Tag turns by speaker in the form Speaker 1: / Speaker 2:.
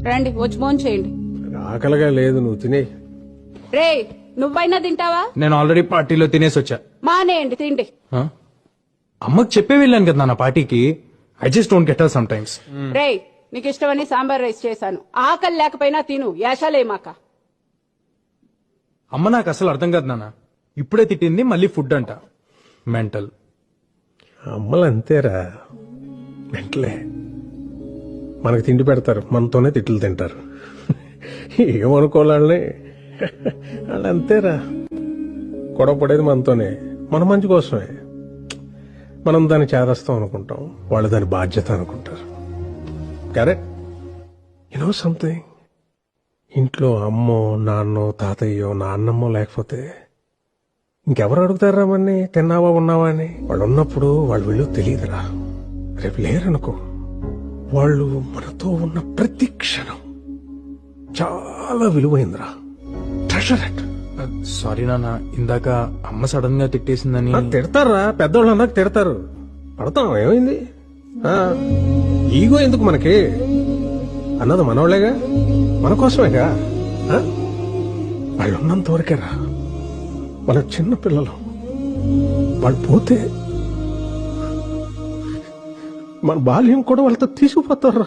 Speaker 1: రండి వచ్చి ఫోన్ చేయండి.
Speaker 2: ఆకలిగా లేదు, నువ్వు తినే.
Speaker 1: రే నువ్వైనా తింటావా?
Speaker 3: నేను ఆల్రెడీ పార్టీలో తినేసి వచ్చా.
Speaker 1: మానేయండి తిండి.
Speaker 3: ఆ? అమ్మకి చెప్పే వెళ్ళాను కదా నా పార్టీకి. I just don't get her sometimes.
Speaker 1: రే నీకు ఇష్టమని సాంబార్ రైస్ చేశాను. ఆకలి లేకపోయినా తిను, యాషాలేమాక.
Speaker 3: అమ్మ నాకు అసలు అర్థం కాదు నాన్న. ఇప్పుడే తిట్టింది, మళ్ళీ ఫుడ్ అంట. మెంటల్.
Speaker 2: అమ్మలు అంతేరా, వెంటలే మనకు తిండి పెడతారు, మనతోనే తిట్లు తింటారు. ఏమనుకోవాలని వాళ్ళు అంతేరా. గొడవ పడేది మనతోనే, మన మంచి కోసమే. మనం దాన్ని చేదస్తాం అనుకుంటాం, వాళ్ళు దాని బాధ్యత అనుకుంటారు. కరెక్ట్. యునో సంథింగ్, ఇంట్లో అమ్మో నాన్నో తాతయ్యో నాన్నమ్మో లేకపోతే ఇంకెవరు అడుగుతారా మన్ని తిన్నావా ఉన్నావా అని? వాళ్ళు ఉన్నప్పుడు వాళ్ళు విలువ తెలియదురా. రేపు లేరనుకో, వాళ్ళు మనతో ఉన్న ప్రతి క్షణం చాలా విలువైందిరా. Treasure it.
Speaker 3: సారీ నాన్న, ఇందాక అమ్మ సడన్ గా తిట్టేసిందని.
Speaker 2: తిడతారా, పెద్దవాళ్ళు అన్నాక తిడతారు. పడతాం, ఏమైంది? ఈగో ఎందుకు మనకి? అన్నది మనోళ్లేగా, మన కోసమేగా. వాళ్ళు ఉన్నంత వరకేరా మన చిన్న పిల్లలు. వాళ్ళు పోతే మన బాల్యం కూడా వాళ్ళతో తీసుకుపోతారా.